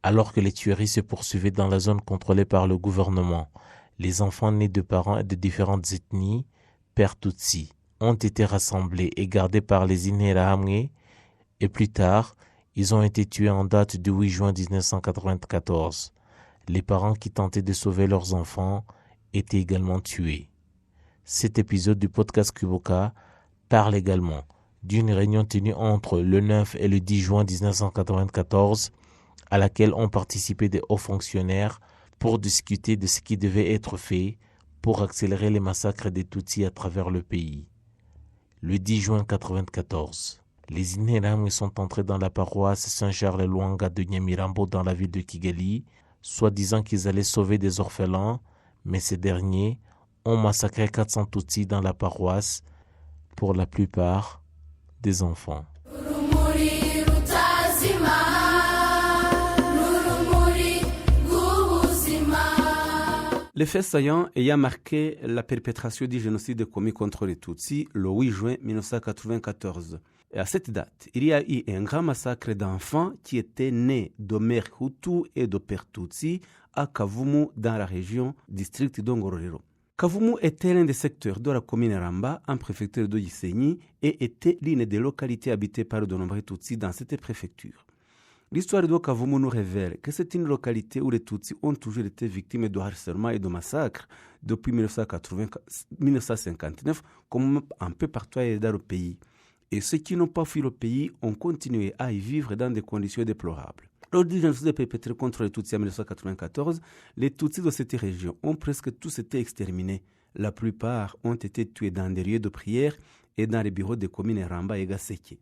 Alors que les tueries se poursuivaient dans la zone contrôlée par le gouvernement, les enfants nés de parents de différentes ethnies, pères Tutsi, ont été rassemblés et gardés par les Interahamwe et plus tard, ils ont été tués en date du 8 juin 1994. Les parents qui tentaient de sauver leurs enfants étaient également tués. Cet épisode du podcast Kuboka parle également d'une réunion tenue entre le 9 et le 10 juin 1994 à laquelle ont participé des hauts fonctionnaires pour discuter de ce qui devait être fait pour accélérer les massacres des Tutsis à travers le pays. Le 10 juin 1994, les Interahamwe sont entrés dans la paroisse Saint-Charles-Luanga de Nyamirambo dans la ville de Kigali, soi-disant qu'ils allaient sauver des orphelins, mais ces derniers ont massacré 400 Tutsis dans la paroisse, pour la plupart des enfants. Les faits saillants ayant marqué la perpétration du génocide commis contre les Tutsis le 8 juin 1994. Et à cette date, il y a eu un grand massacre d'enfants qui étaient nés de mères Hutu et de pères Tutsi à Kavumu dans la région district d'Ongororero. Kavumu était l'un des secteurs de la commune Ramba en préfecture de Gisenyi et était l'une des localités habitées par de nombreux Tutsis dans cette préfecture. L'histoire de Kavumu nous révèle que c'est une localité où les Tutsis ont toujours été victimes de harcèlement et de massacres depuis 1959, comme un peu partout ailleurs dans le pays. Et ceux qui n'ont pas fui le pays ont continué à y vivre dans des conditions déplorables. Lors du génocide perpétré contre les Tutsis en 1994, les Tutsis de cette région ont presque tous été exterminés. La plupart ont été tués dans des lieux de prière et dans les bureaux des communes Ramba et Gaseke.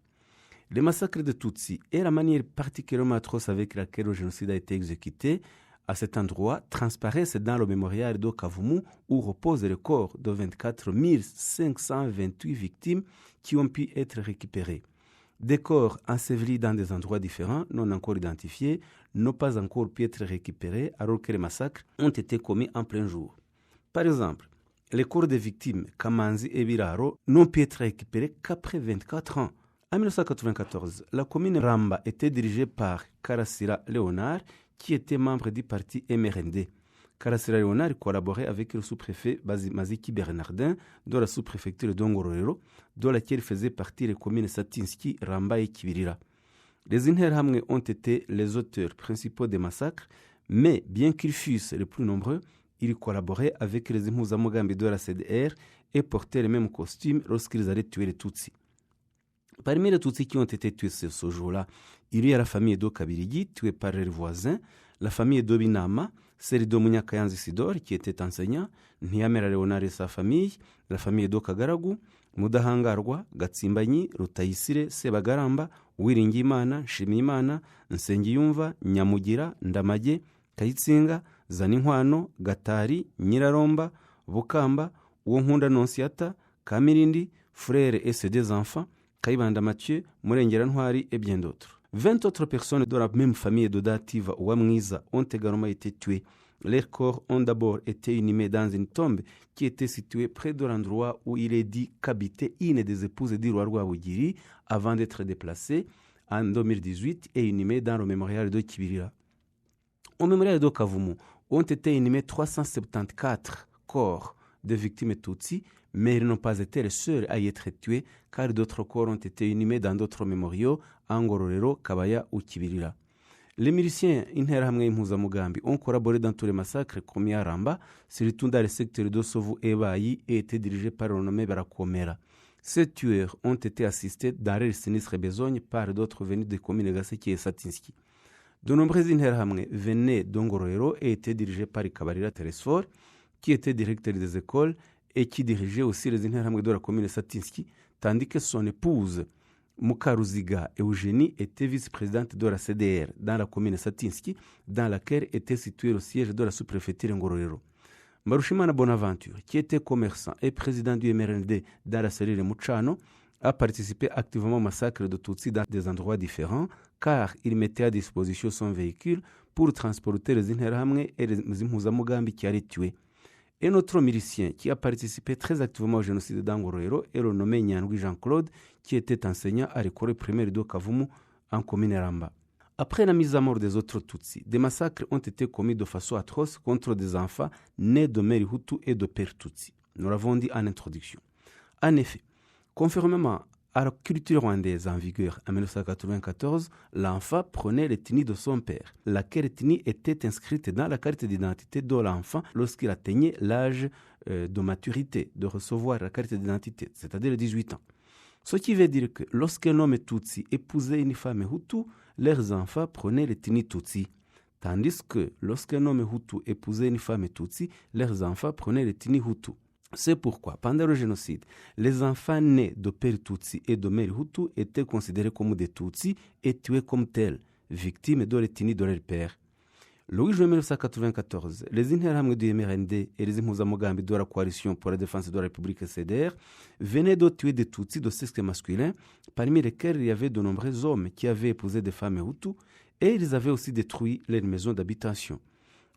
Les massacres de Tutsis et la manière particulièrement atroce avec laquelle le génocide a été exécuté à cet endroit transparaissent dans le mémorial de Kavumu où repose le corps de 24 528 victimes qui ont pu être récupérées. Des corps ensevelis dans des endroits différents, non encore identifiés, n'ont pas encore pu être récupérés alors que les massacres ont été commis en plein jour. Par exemple, les corps des victimes Kamanzi et Biraro n'ont pu être récupérés qu'après 24 ans. En 1994, la commune Ramba était dirigée par Karasira Léonard, qui était membre du parti MRND. Karasira Léonard collaborait avec le sous-préfet Maziki Bernardin de la sous-préfecture d'Ongororero, de laquelle faisaient partie les communes Satinski, Ramba et Kibirira. Les Interahamwe ont été les auteurs principaux des massacres, mais bien qu'ils fussent les plus nombreux, ils collaboraient avec les Impuzamugambi de la CDR et portaient les mêmes costumes lorsqu'ils allaient tuer les Tutsis. Parmi les Tutsis qui ont été tués ce jour-là, il y a la famille de Kabirigi, tuée par leurs voisins, la famille de Binama, celle de Munyakayanzi Sidor, qui était enseignant, Ntiyamera Léonard et sa famille, la famille de Kagaragu, Mudahangarwa, Gatsimbanyi, Rutayisire, Sebagaramba, Uwiringiyimana, Nshimiyimana, Nsengiyumva, Nyamugira, Ndamage, Kayitsinga, Zaninkwano, Gatari, Nyiraromba, Bukamba, Uwonkunda Nonsiyata, Kamirindi, Frère et ses deux enfants, Kayibanda Mathieu, Murengera Ntwari et bien d'autres. 20 autres personnes de la même famille de Dativa ou Amwiza ont également été tuées. Leurs corps ont d'abord été inhumés dans une tombe qui était située près de l'endroit où il est dit qu'habitait une des épouses du roi Rwabugiri avant d'être déplacée en 2018 et inhumée dans le mémorial de Kibirira. Au mémorial de Kavumu ont été inhumés 374 corps de victimes Tutsis, mais ils n'ont pas été les seuls à y être tués, car d'autres corps ont été inhumés dans d'autres mémoriaux, à Ngororero, Kabaya ou Kibirira. Les miliciens Interahamwe Impuzamugambi ont collaboré dans tous les massacres commis à Ramba, surtout dans le secteur de Sovu et Bayi, et étaient dirigés par le nommé Barakomera. Ces tueurs ont été assistés dans leur sinistre besogne par d'autres venus des communes Gaseki et Satinski. De nombreux Interahamwe venaient d'Ongororero et étaient dirigés par Kabarira Teresfor, qui était directeur des écoles et qui dirigeait aussi les Interahamwe de la commune Satinski, tandis que son épouse, Mukaruziga Eugénie, était vice-présidente de la CDR dans la commune Satinski, dans laquelle était situé le siège de la sous-préfecture Ngororero. Mbarushimana Bonaventure, qui était commerçant et président du MRND dans la cellule Muchano, a participé activement au massacre de Tutsis dans des endroits différents, car il mettait à disposition son véhicule pour transporter les Interahamwe et les Impuzamugambi qui allaient tuer. Un autre milicien qui a participé très activement au génocide d'Angororero est le nommé Nyandwi Jean-Claude, qui était enseignant à l'école primaire de Kavumu en commune Ramba. Après la mise à mort des autres Tutsis, des massacres ont été commis de façon atroce contre des enfants nés de mères Hutu et de pères Tutsi. Nous l'avons dit en introduction. En effet, conformément à la culture rwandaise en vigueur en 1994, l'enfant prenait l'ethnie de son père, laquelle ethnie était inscrite dans la carte d'identité de l'enfant lorsqu'il atteignait l'âge de maturité, de recevoir la carte d'identité, c'est-à-dire les 18 ans. Ce qui veut dire que lorsqu'un homme Tutsi épousait une femme Hutu, leurs enfants prenaient l'ethnie Tutsi. Tandis que lorsqu'un homme Hutu épousait une femme Tutsi, leurs enfants prenaient l'ethnie Hutu. C'est pourquoi, pendant le génocide, les enfants nés de pères Tutsi et de mères Hutu étaient considérés comme des Tutsi et tués comme tels, victimes de l'ethnie de leur père. Le 8 juin 1994, les Interahamwe du MRND et les Impuzamugambi de la Coalition pour la défense de la République CDR venaient de tuer des Tutsis de sexe masculin, parmi lesquels il y avait de nombreux hommes qui avaient épousé des femmes Hutu, et ils avaient aussi détruit leurs maisons d'habitation.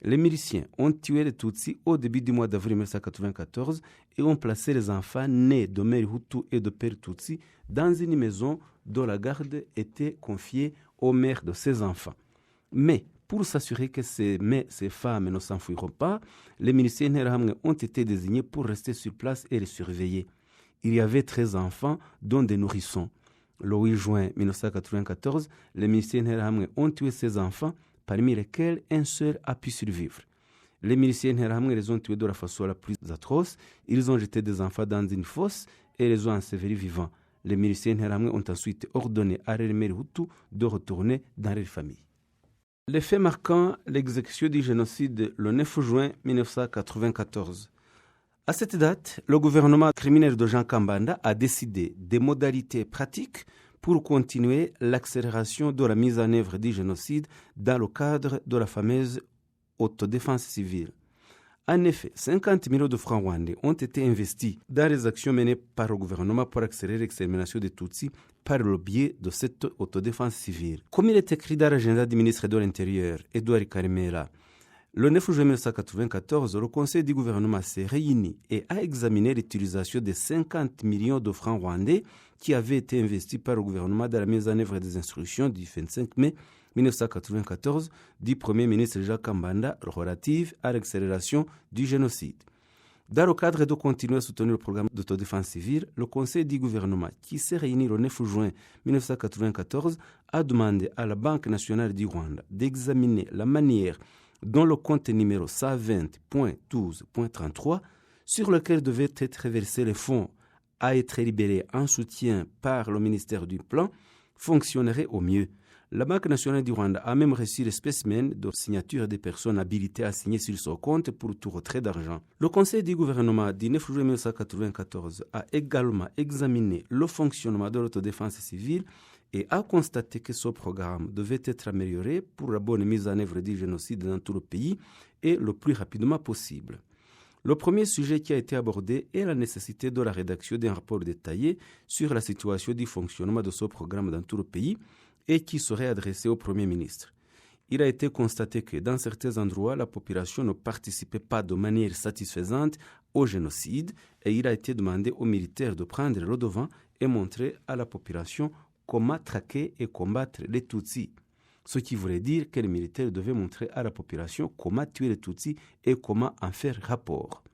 Les miliciens ont tué les Tutsis au début du mois d'avril 1994 et ont placé les enfants nés de mères Hutu et de pères Tutsi dans une maison dont la garde était confiée aux mères de ces enfants. Mais pour s'assurer que ces femmes ne s'enfuiront pas, les miliciens Interahamwe ont été désignés pour rester sur place et les surveiller. Il y avait 13 enfants, dont des nourrissons. Le 8 juin 1994, les miliciens Interahamwe ont tué ces enfants, parmi lesquels un seul a pu survivre. Les miliciens Interahamwe les ont tués de la façon la plus atroce. Ils ont jeté des enfants dans une fosse et les ont ensevelis vivants. Les miliciens Interahamwe ont ensuite ordonné à leurs mères Hutu de retourner dans leur famille. Les faits marquant l'exécution du génocide le 9 juin 1994. À cette date, le gouvernement criminel de Jean Kambanda a décidé des modalités pratiques pour continuer l'accélération de la mise en œuvre du génocide dans le cadre de la fameuse autodéfense civile. En effet, 50 millions de francs rwandais ont été investis dans les actions menées par le gouvernement pour accélérer l'extermination des Tutsis par le biais de cette autodéfense civile. Comme il est écrit dans l'agenda du ministre de l'Intérieur, Edouard Karimera, le 9 juin 1994, le Conseil du gouvernement s'est réuni et a examiné l'utilisation des 50 millions de francs rwandais qui avaient été investis par le gouvernement dans la mise en œuvre des instructions du 25 mai 1994 du Premier ministre Jacques Kambanda relative à l'accélération du génocide. Dans le cadre de continuer à soutenir le programme d'autodéfense civile, le Conseil du gouvernement, qui s'est réuni le 9 juin 1994, a demandé à la Banque nationale du Rwanda d'examiner la manière dont le compte numéro 120.12.33, sur lequel devaient être versés les fonds à être libérés en soutien par le ministère du Plan, fonctionnerait au mieux. La Banque nationale du Rwanda a même reçu les spécimens de signature des personnes habilitées à signer sur son compte pour tout retrait d'argent. Le Conseil du gouvernement du 9 juillet 1994 a également examiné le fonctionnement de l'autodéfense civile et a constaté que ce programme devait être amélioré pour la bonne mise en œuvre du génocide dans tout le pays et le plus rapidement possible. Le premier sujet qui a été abordé est la nécessité de la rédaction d'un rapport détaillé sur la situation du fonctionnement de ce programme dans tout le pays et qui serait adressé au Premier ministre. Il a été constaté que dans certains endroits, la population ne participait pas de manière satisfaisante au génocide et il a été demandé aux militaires de prendre le devant et montrer à la population comment traquer et combattre les Tutsis. Ce qui voulait dire que les militaires devaient montrer à la population comment tuer les Tutsis et comment en faire rapport.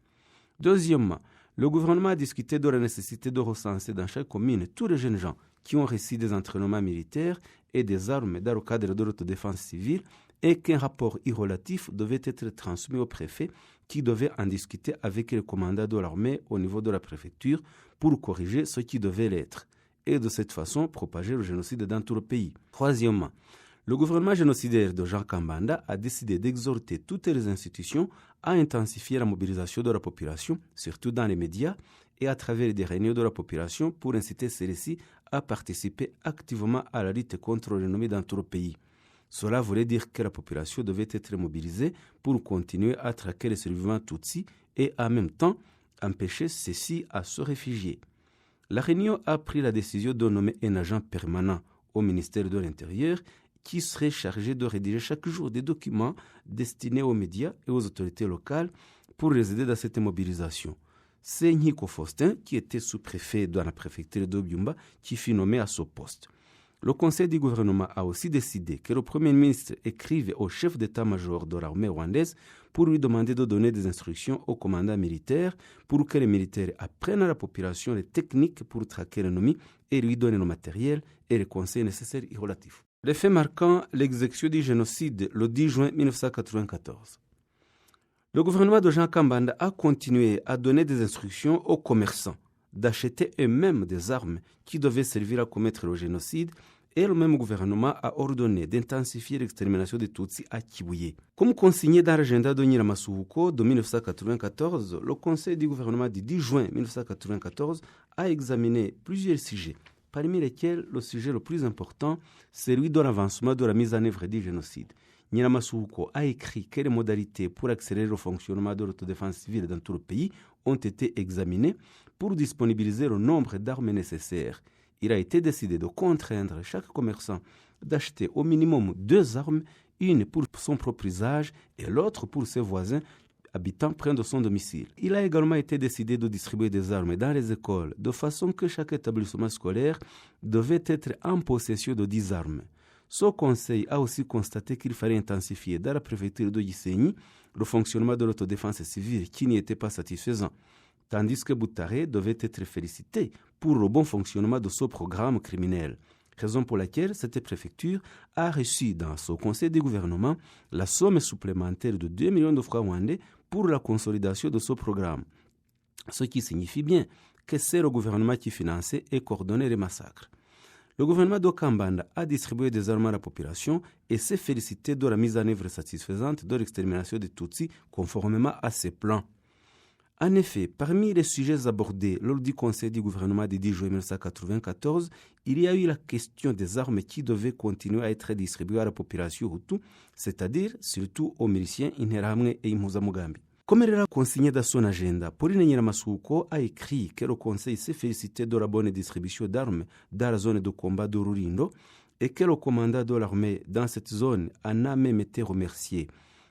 Deuxièmement, le gouvernement a discuté de la nécessité de recenser dans chaque commune tous les jeunes gens qui ont reçu des entraînements militaires et des armes dans le cadre de l'autodéfense civile et qu'un rapport relatif devait être transmis au préfet qui devait en discuter avec le commandant de l'armée au niveau de la préfecture pour corriger ce qui devait l'être et de cette façon propager le génocide dans tout le pays. Troisièmement, le gouvernement génocidaire de Jean Kambanda a décidé d'exhorter toutes les institutions à intensifier la mobilisation de la population, surtout dans les médias, et à travers des réunions de la population pour inciter celles-ci à participer activement à la lutte contre l'ennemi dans tout le pays. Cela voulait dire que la population devait être mobilisée pour continuer à traquer les survivants Tutsis et en même temps empêcher ceux-ci à se réfugier. La réunion a pris la décision de nommer un agent permanent au ministère de l'Intérieur qui serait chargé de rédiger chaque jour des documents destinés aux médias et aux autorités locales pour les aider dans cette mobilisation. C'est Nhiko Faustin, qui était sous-préfet dans la préfecture d'Obyumba, qui fut nommé à ce poste. Le Conseil du gouvernement a aussi décidé que le Premier ministre écrive au chef d'état-major de l'armée rwandaise pour lui demander de donner des instructions au commandant militaire pour que les militaires apprennent à la population les techniques pour traquer l'ennemi et lui donner le matériel et les conseils nécessaires et relatifs. Les faits marquant l'exécution du génocide le 10 juin 1994. Le gouvernement de Jean Kambanda a continué à donner des instructions aux commerçants d'acheter eux-mêmes des armes qui devaient servir à commettre le génocide et le même gouvernement a ordonné d'intensifier l'extermination des Tutsis à Kibuye. Comme consigné dans l'agenda de Nyiramasuhuko de 1994, le Conseil du gouvernement du 10 juin 1994 a examiné plusieurs sujets, parmi lesquels le sujet le plus important, c'est celui de l'avancement de la mise en œuvre du génocide. Nyiramasuhuko a écrit que les modalités pour accélérer le fonctionnement de l'autodéfense civile dans tout le pays ont été examinées pour disponibiliser le nombre d'armes nécessaires. Il a été décidé de contraindre chaque commerçant d'acheter au minimum 2 armes, une pour son propre usage et l'autre pour ses voisins habitant près de son domicile. Il a également été décidé de distribuer des armes dans les écoles, de façon que chaque établissement scolaire devait être en possession de 10 armes. Ce conseil a aussi constaté qu'il fallait intensifier dans la préfecture de Gisenyi le fonctionnement de l'autodéfense civile qui n'y était pas satisfaisant, tandis que Butare devait être félicité pour le bon fonctionnement de ce programme criminel. Raison pour laquelle cette préfecture a reçu dans son conseil de gouvernement la somme supplémentaire de 2 millions de francs rwandais pour la consolidation de ce programme. Ce qui signifie bien que c'est le gouvernement qui finançait et coordonnait les massacres. Le gouvernement de Kambanda a distribué des armes à la population et s'est félicité de la mise en œuvre satisfaisante de l'extermination des Tutsis conformément à ses plans. En effet, parmi les sujets abordés lors du Conseil du gouvernement du 10 juin 1994, il y a eu la question des armes qui devaient continuer à être distribuées à la population Hutu, c'est-à-dire surtout aux miliciens Interahamwe et Impuzamugambi. Comme elle l'a consigné dans son agenda, Pauline Nyiramasuhuko a écrit que le Conseil s'est félicité de la bonne distribution d'armes dans la zone de combat de Rurindo et que le commandant de l'armée dans cette zone en a même été remercié.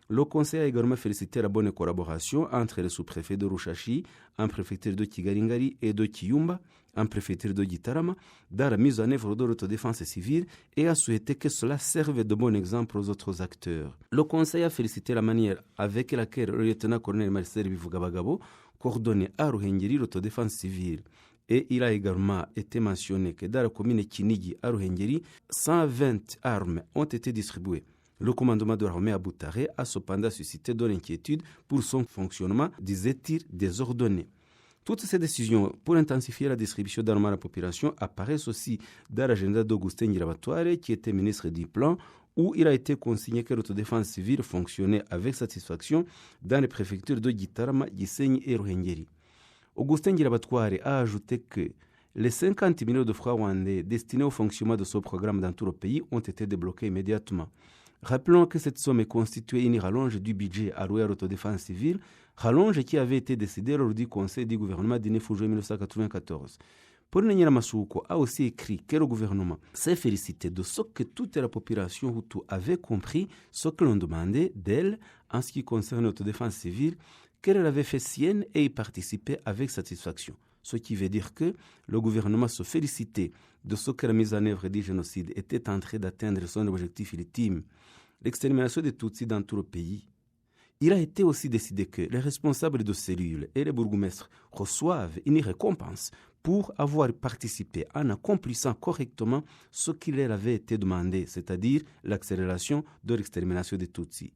Le Conseil a également félicité la bonne collaboration entre les sous-préfets de Rushashi, en préfecture de Kigalingari et de Kiyumba, en préfecture de Gitarama, dans la mise en œuvre de l'autodéfense civile et a souhaité que cela serve de bon exemple aux autres acteurs. Le Conseil a félicité la manière avec laquelle le lieutenant-colonel Marcel Bivugabagabo coordonnait à Ruhengeri l'autodéfense civile. Et il a également été mentionné que dans la commune Kinigi à Ruhengeri, 120 armes ont été distribuées. Le commandement de l'armée à Butare a cependant suscité de l'inquiétude pour son fonctionnement, disait-il, désordonné. Toutes ces décisions pour intensifier la distribution d'armes à la population apparaissent aussi dans l'agenda d'Augustin Nyirabatware, qui était ministre du Plan, où il a été consigné que l'autodéfense civile fonctionnait avec satisfaction dans les préfectures de Gitarama, Gisenyi et Ruhengeri. Augustin Nyirabatware a ajouté que les 50 millions de francs rwandais destinés au fonctionnement de ce programme dans tout le pays ont été débloqués immédiatement. Rappelons que cette somme est constituée une rallonge du budget alloué à l'autodéfense civile, rallonge qui avait été décidée lors du Conseil du gouvernement du 9 juin 1994. Pauline Nyiramasuhuko a aussi écrit que le gouvernement s'est félicité de ce que toute la population Hutu avait compris ce que l'on demandait d'elle en ce qui concerne l'autodéfense civile, qu'elle avait fait sienne et y participait avec satisfaction. Ce qui veut dire que le gouvernement se félicitait de ce que la mise en œuvre du génocide était en train d'atteindre son objectif ultime, l'extermination des Tutsis dans tout le pays. Il a été aussi décidé que les responsables de cellules et les bourgmestres reçoivent une récompense pour avoir participé en accomplissant correctement ce qui leur avait été demandé, c'est-à-dire l'accélération de l'extermination des Tutsis.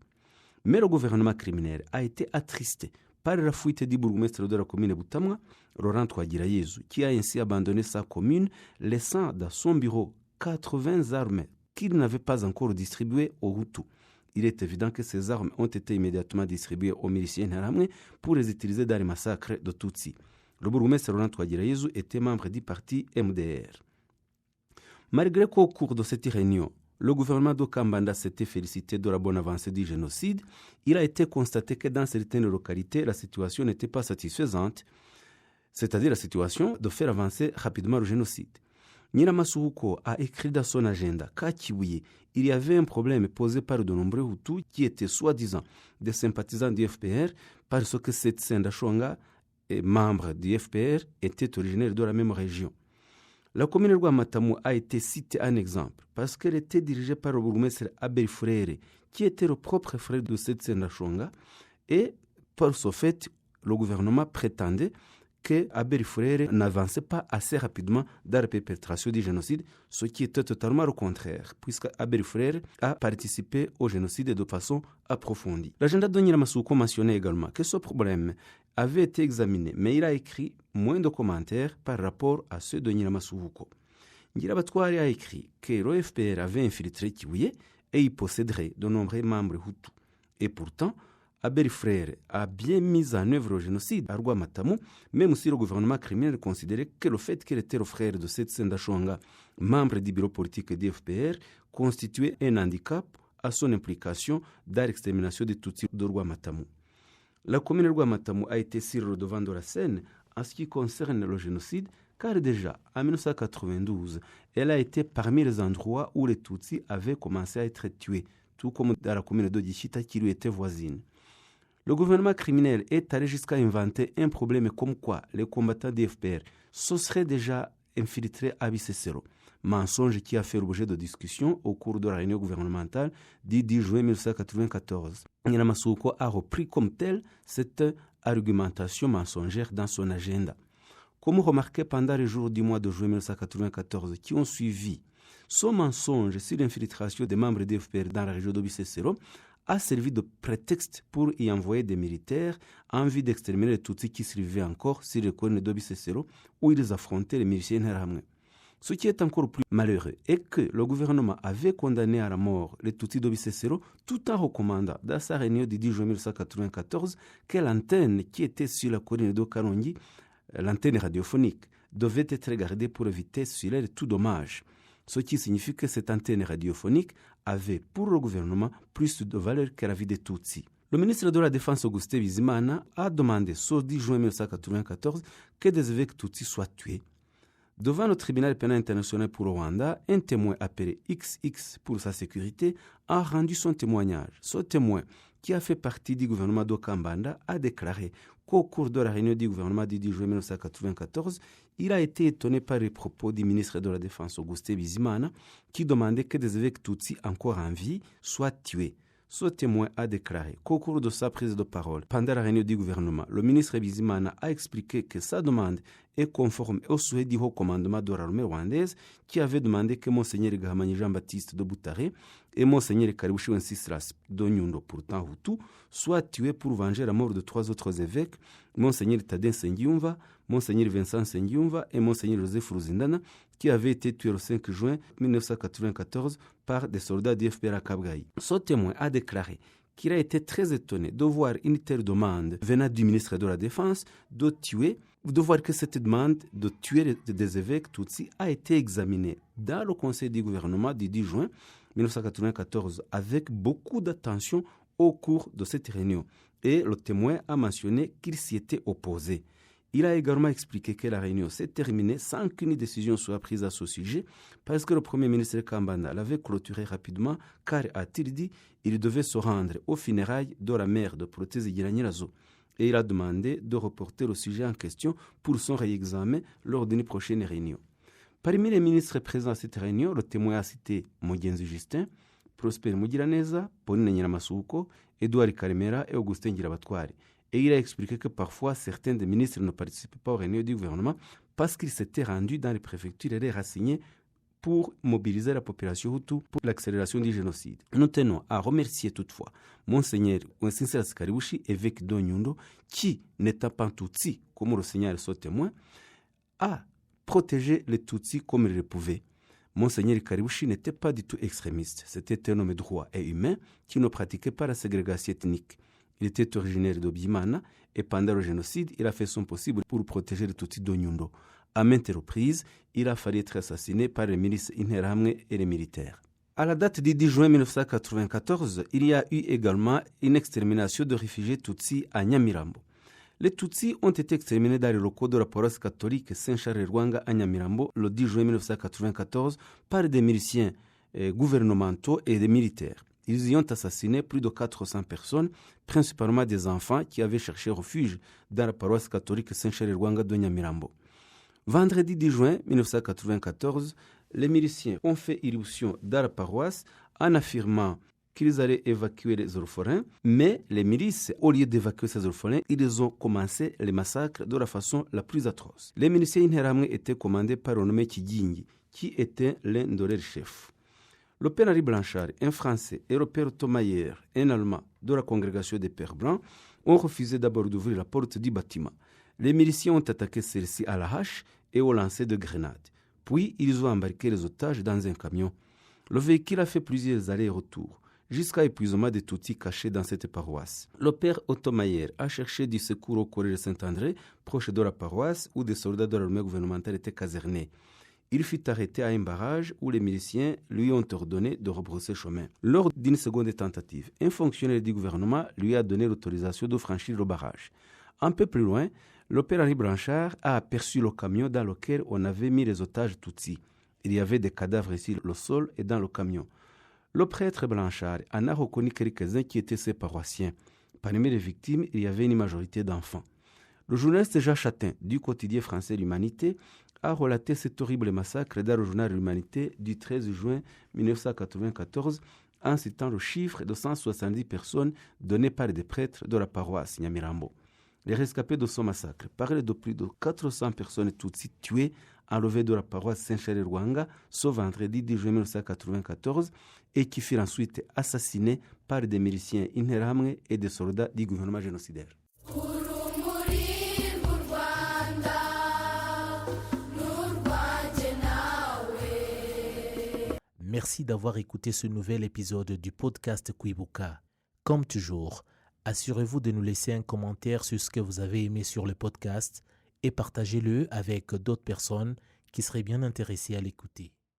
Mais le gouvernement criminel a été attristé par la fuite du bourgmestre de la commune de Butamwa, Laurent Twagirayezu, qui a ainsi abandonné sa commune, laissant dans son bureau 80 armes qu'il n'avait pas encore distribuées aux Hutus. Il est évident que ces armes ont été immédiatement distribuées aux miliciens Interahamwe pour les utiliser dans les massacres de Tutsis. Le bourgmestre Laurent Twagirayezu était membre du parti MDR. Malgré qu'au cours de cette réunion, le gouvernement de Kambanda s'était félicité de la bonne avancée du génocide, il a été constaté que dans certaines localités, la situation n'était pas satisfaisante, c'est-à-dire la situation de faire avancer rapidement le génocide. Nyiramasuhuko a écrit dans son agenda qu'à Kibuye, il y avait un problème posé par de nombreux Hutus qui étaient soi-disant des sympathisants du FPR parce que Setsenda Shonga, membre du FPR, était originaire de la même région. La commune de Rwamatamu a été citée en exemple parce qu'elle était dirigée par le bourgmestre Abel Frere, qui était le propre frère de cette Sendashonga, et par ce fait, le gouvernement prétendait que Abel Frere n'avançait pas assez rapidement dans la perpétration du génocide, ce qui était totalement le contraire, puisque Abel Frere a participé au génocide de façon approfondie. L'agenda de Nyiramasuko mentionnait également que ce problème avait été examiné, mais il a écrit moins de commentaires par rapport à ceux de Nyiramasuko. Ngirabatware a écrit que le FPR avait infiltré Kibuye et y posséderait de nombreux membres Hutus. Et pourtant, Abel Frere a bien mis en œuvre le génocide à Rwamatamu, même si le gouvernement criminel considérait que le fait qu'il était le frère de cette Sendashonga, membre du bureau politique du FPR, constituait un handicap à son implication dans l'extermination des Tutsis de Rwamatamu. La commune de Rwamatamu a été sur le devant de la scène en ce qui concerne le génocide, car déjà, en 1992, elle a été parmi les endroits où les Tutsis avaient commencé à être tués, tout comme dans la commune de Gishita qui lui était voisine. Le gouvernement criminel est allé jusqu'à inventer un problème comme quoi les combattants du FPR se seraient déjà infiltrés à Bisesero, mensonge qui a fait l'objet de discussions au cours de la réunion gouvernementale du 10 juin 1994. Nyiramasuko a repris comme tel cette argumentation mensongère dans son agenda. Comme remarqué pendant les jours du mois de juin 1994 qui ont suivi, son mensonge sur l'infiltration des membres du FPR dans la région de Bisesero a servi de prétexte pour y envoyer des militaires en vue d'exterminer les Tutsis qui survivaient encore sur les collines de Bisesero où ils affrontaient les miliciens Interahamwe. Ce qui est encore plus malheureux est que le gouvernement avait condamné à la mort les Tutsis de Bisesero tout en recommandant dans sa réunion du 10 juin 1994 que l'antenne qui était sur la colline de Karongi, l'antenne radiophonique, devait être gardée pour éviter sur elle tout dommage. Ce qui signifie que cette antenne radiophonique avait pour le gouvernement plus de valeur que la vie des Tutsis. Le ministre de la Défense, Augustin Bizimana, a demandé ce 10 juin 1994 que des évêques Tutsis soient tués. Devant le tribunal pénal international pour le Rwanda, un témoin appelé XX pour sa sécurité a rendu son témoignage. Ce témoin, qui a fait partie du gouvernement d'Okambanda, a déclaré qu'au cours de la réunion du gouvernement du 10 juin 1994, il a été étonné par les propos du ministre de la Défense, Augustin Bizimana, qui demandait que des évêques Tutsis encore en vie soient tués. Ce témoin a déclaré qu'au cours de sa prise de parole pendant la réunion du gouvernement, le ministre Bizimana a expliqué que sa demande est conforme au souhait du haut commandement de l'armée rwandaise qui avait demandé que Monseigneur Gahamanyi Jean-Baptiste de Butare et Monseigneur Karibushi Wenceslas de Nyundo, pourtant Hutu, soient tués pour venger la mort de 3 autres évêques, Monseigneur Tadin Nsengiyumva, Monseigneur Vincent Nsengiyumva et Monseigneur Joseph Ruzindana, qui avaient été tués le 5 juin 1994 par des soldats du FPR à Kabgayi. Ce témoin a déclaré qu'il a été très étonné de voir une telle demande venant du ministre de la Défense de voir que cette demande de tuer des évêques Tutsis a été examinée dans le conseil du gouvernement du 10 juin 1994 avec beaucoup d'attention au cours de cette réunion. Et le témoin a mentionné qu'il s'y était opposé. Il a également expliqué que la réunion s'est terminée sans qu'une décision soit prise à ce sujet parce que le Premier ministre Kambanda l'avait clôturé rapidement car, a-t-il dit, il devait se rendre aux funérailles de la mère de Protais Giranyirazo. Et il a demandé de reporter le sujet en question pour son réexamen lors d'une prochaine réunion. Parmi les ministres présents à cette réunion, le témoin a cité Mugenzi Justin, Prosper Mugiraneza, Pauline Nyiramasuko, Edouard Karemera et Augustin Ngirabatware. Et il a expliqué que parfois certains des ministres ne participaient pas aux réunions du gouvernement parce qu'ils s'étaient rendus dans les préfectures et les rassignées pour mobiliser la population Hutu pour l'accélération du génocide. Nous tenons à remercier toutefois Monseigneur Wenceslas Karibushi, évêque de Nyundo, qui, n'étant pas Tutsi, comme le signale ce témoin, a protégé les Tutsis comme il le pouvait. Monseigneur Karibushi n'était pas du tout extrémiste. C'était un homme droit et humain qui ne pratiquait pas la ségrégation ethnique. Il était originaire de Bimana et pendant le génocide, il a fait son possible pour protéger les Tutsis de Nyundo. À maintes reprises, il a fallu être assassiné par les milices Interahamwe et les militaires. À la date du 10 juin 1994, il y a eu également une extermination de réfugiés Tutsis à Nyamirambo. Les Tutsis ont été exterminés dans les locaux de la paroisse catholique Saint-Charles-Rwanga à Nyamirambo le 10 juin 1994 par des miliciens gouvernementaux et des militaires. Ils y ont assassiné plus de 400 personnes, principalement des enfants qui avaient cherché refuge dans la paroisse catholique Saint-Charles-Rwanga de Nyamirambo. Vendredi 10 juin 1994, les miliciens ont fait irruption dans la paroisse en affirmant qu'ils allaient évacuer les orphelins, mais les milices, au lieu d'évacuer ces orphelins, ils ont commencé les massacres de la façon la plus atroce. Les miliciens Interahamwe étaient commandés par un nommé Kigingi, qui était l'un de leurs chefs. Le père Henri Blanchard, un Français, et le père Thomayer, un Allemand de la congrégation des Pères Blancs, ont refusé d'abord d'ouvrir la porte du bâtiment. Les miliciens ont attaqué celle-ci à la hache et au lancer de grenades. Puis, ils ont embarqué les otages dans un camion. Le véhicule a fait plusieurs allers-retours, jusqu'à épuisement des Tutsis cachés dans cette paroisse. Le père Otto Mayer a cherché du secours au collège Saint-André, proche de la paroisse, où des soldats de l'armée gouvernementale étaient casernés. Il fut arrêté à un barrage où les miliciens lui ont ordonné de rebrousser chemin. Lors d'une seconde tentative, un fonctionnaire du gouvernement lui a donné l'autorisation de franchir le barrage. Un peu plus loin, le père Henri Blanchard a aperçu le camion dans lequel on avait mis les otages Tutsis. Il y avait des cadavres sur le sol et dans le camion. Le prêtre Blanchard en a reconnu quelques-uns qui étaient ses paroissiens. Parmi les victimes, il y avait une majorité d'enfants. Le journaliste Jean Chatin, du quotidien français L'Humanité, a relaté cet horrible massacre dans le journal L'Humanité du 13 juin 1994 en citant le chiffre de 170 personnes donné par des prêtres de la paroisse Nyamirambo. Les rescapés de ce massacre parlent de plus de 400 personnes tutsis tuées enlevées de la paroisse Saint-Charles-Rwanga ce vendredi 10 juin 1994 et qui furent ensuite assassinés par des miliciens Interahamwe et des soldats du gouvernement génocidaire. Merci d'avoir écouté ce nouvel épisode du podcast Kwibuka. Comme toujours, assurez-vous de nous laisser un commentaire sur ce que vous avez aimé sur le podcast et partagez-le avec d'autres personnes qui seraient bien intéressées à l'écouter.